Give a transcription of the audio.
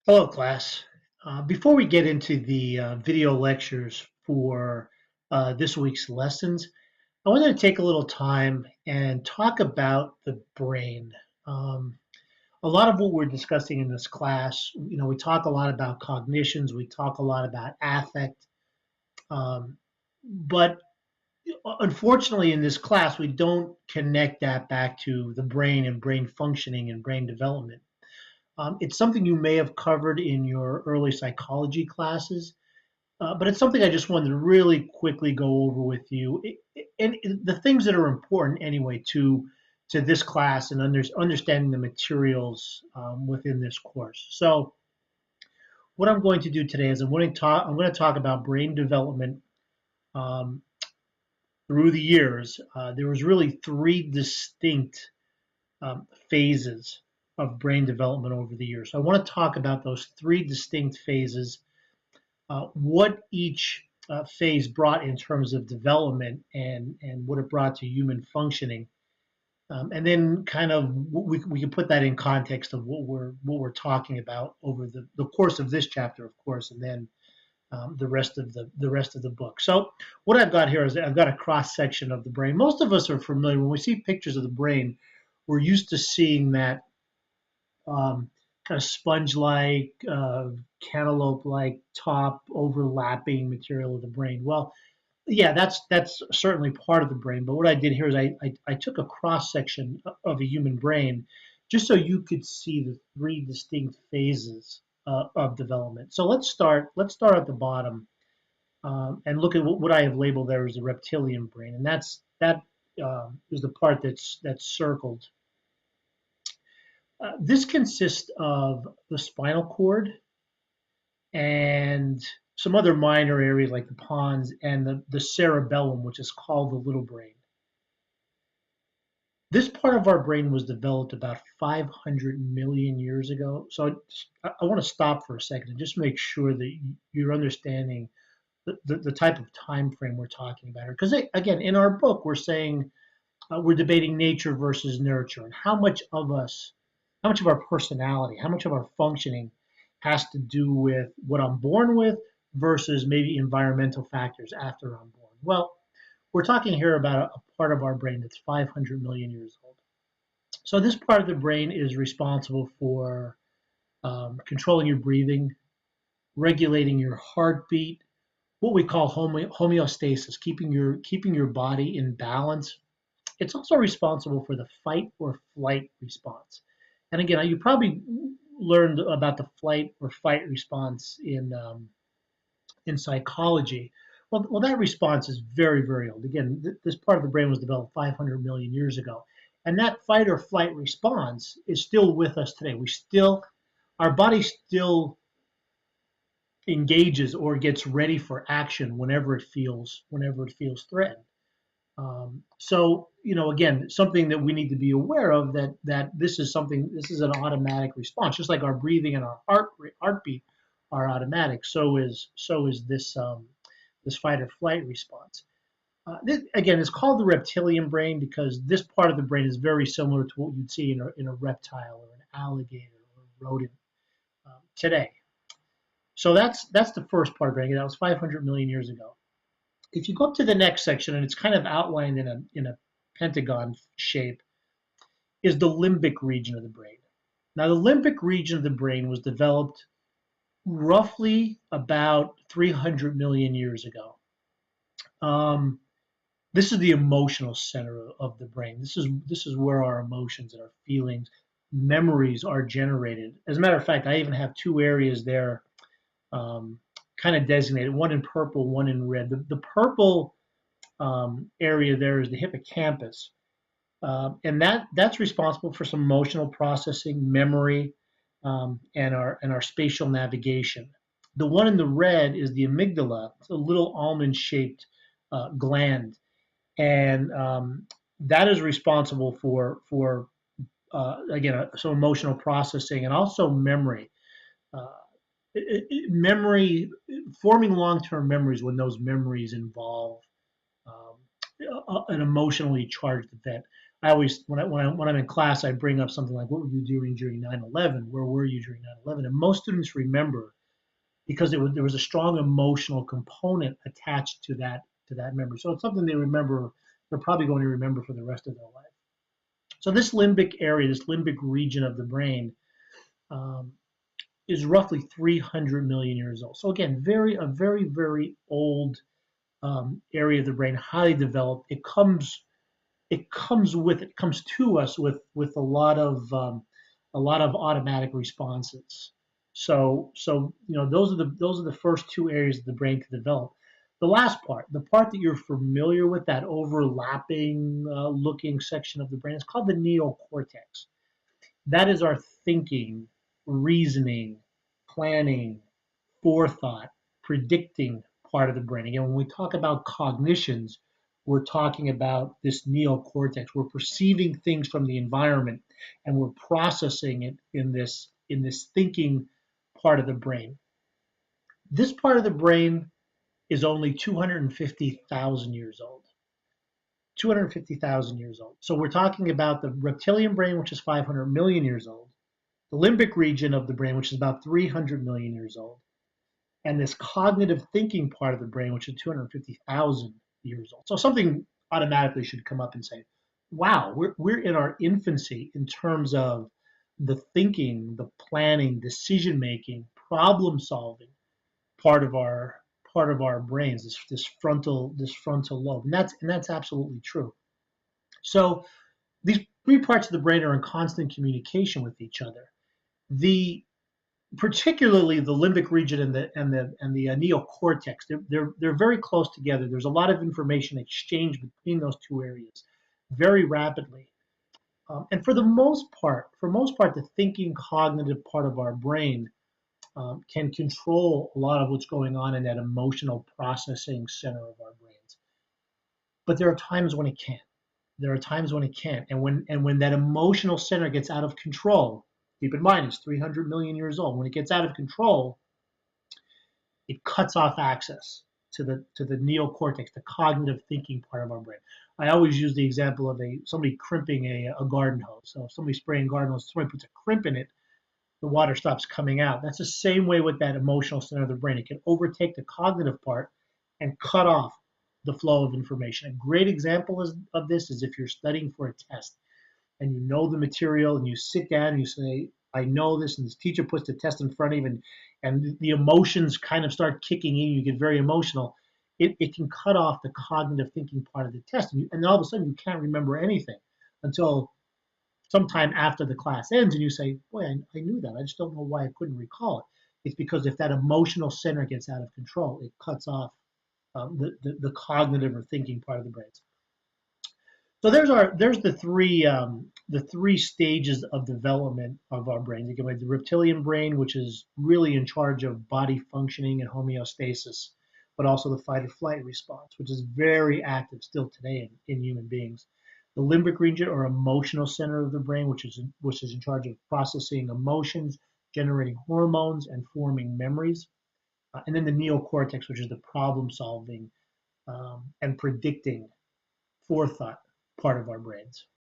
Hello, class. Before we get into the video lectures for this week's lessons, I wanted to take a little time and talk about the brain. Um, a lot of what we're discussing in this class, we talk a lot about cognitions, we talk a lot about affect, but unfortunately, in this class, we don't connect that back to the brain and brain functioning and brain development. It's something you may have covered in your early psychology classes, but it's something I just wanted to really quickly go over with you, and the things that are important anyway to this class and understanding the materials within this course. So, what I'm going to do today is I'm going to talk about brain development um, through the years. There was really three distinct phases of brain development over the years. So I want to talk about those three distinct phases, what each phase brought in terms of development and what it brought to human functioning. And then kind of we can put that in context of what we're talking about over the course of this chapter, of course, and then the rest of the book. So what I've got here is I've got a cross section of the brain. Most of us are familiar when we see pictures of the brain. We're used to seeing that kind of sponge-like, cantaloupe-like top overlapping material of the brain. Well, yeah, that's certainly part of the brain. But what I did here is I took a cross section of a human brain just so you could see the three distinct phases of development. So let's start. Let's start at the bottom and look at what I have labeled there as the reptilian brain, and that is the part that's circled. This consists of the spinal cord and some other minor areas like the pons and the cerebellum, which is called the little brain. This part of our brain was developed about 500 million years ago. So I want to stop for a second and just make sure that you're understanding the type of time frame we're talking about here. Because again, in our book, we're saying we're debating nature versus nurture and how much of our personality, how much of our functioning has to do with what I'm born with versus maybe environmental factors after I'm born. Well, we're talking here about a part of our brain that's 500 million years old. So this part of the brain is responsible for controlling your breathing, regulating your heartbeat, what we call homeostasis, keeping your body in balance. It's also responsible for the fight or flight response. And again, you probably learned about the flight or fight response in psychology. Well, that response is very, very old. Again, this part of the brain was developed 500 million years ago, and that fight or flight response is still with us today. Our body still engages or gets ready for action whenever it feels threatened. So, again, something that we need to be aware of that this is an automatic response, just like our breathing and our heartbeat are automatic. So is this fight or flight response. This, again, is called the reptilian brain because this part of the brain is very similar to what you'd see in a reptile or an alligator or a rodent today. So that's the first part of the brain. That was 500 million years ago. If you go up to the next section, and it's kind of outlined in a pentagon shape, is the limbic region of the brain. Now, the limbic region of the brain was developed roughly about 300 million years ago. Um, this is the emotional center of the brain. This is where our emotions and our feelings, memories are generated. As a matter of fact, I even have two areas there um, kind of designated, one in purple, one in red. The purple area there is the hippocampus, and that's responsible for some emotional processing, memory, and our spatial navigation. The one in the red is the amygdala. It's a little almond-shaped gland, and that is responsible for again some emotional processing and also memory. Uh, Memory, forming long-term memories when those memories involve um, an emotionally charged event. I always, when I'm in class, I bring up something like, "What were you doing during 9/11? Where were you during 9/11?" And most students remember because there was a strong emotional component attached to that memory. So it's something they remember. They're probably going to remember for the rest of their life. So this limbic area, this limbic region of the brain, um, is roughly 300 million years old. So again, very old area of the brain, highly developed. It comes to us with a lot of automatic responses. So those are the first two areas of the brain to develop. The last part, the part that you're familiar with, that overlapping looking section of the brain, is called the neocortex. That is our thinking, reasoning, planning, forethought, predicting part of the brain. Again, when we talk about cognitions, we're talking about this neocortex. We're perceiving things from the environment and we're processing it in this thinking part of the brain. This part of the brain is only 250,000 years old. 250,000 years old. So we're talking about the reptilian brain, which is 500 million years old, the limbic region of the brain, which is about 300 million years old, and this cognitive thinking part of the brain, which is 250,000 years old. So something automatically should come up and say, wow, we're in our infancy in terms of the thinking, the planning, decision making, problem solving part of our brains, this frontal lobe. And that's absolutely true. So these three parts of the brain are in constant communication with each other. The Particularly the limbic region and the neocortex, they're very close together. There's a lot of information exchange between those two areas very rapidly. And for most part, the thinking cognitive part of our brain can control a lot of what's going on in that emotional processing center of our brains. But there are times when it can't. There are times when it can't. And when that emotional center gets out of control, keep in mind it's 300 million years old. When it gets out of control, it cuts off access to the neocortex, the cognitive thinking part of our brain. I always use the example of somebody crimping a garden hose. So if somebody's spraying garden hose, somebody puts a crimp in it, the water stops coming out. That's the same way with that emotional center of the brain. It can overtake the cognitive part and cut off the flow of information. A great example of this is if you're studying for a test and you know the material and you sit down and you say, I know this, and this teacher puts the test in front of you, and the emotions kind of start kicking in, you get very emotional. It can cut off the cognitive thinking part of the test. And all of a sudden, you can't remember anything until sometime after the class ends, and you say, boy, I knew that. I just don't know why I couldn't recall it. It's because if that emotional center gets out of control, it cuts off the cognitive or thinking part of the brain. So there's the three stages of development of our brains. You get the reptilian brain, which is really in charge of body functioning and homeostasis, but also the fight or flight response, which is very active still today in human beings. The limbic region or emotional center of the brain, which is in charge of processing emotions, generating hormones, and forming memories. And then the neocortex, which is the problem solving and predicting forethought part of our brains.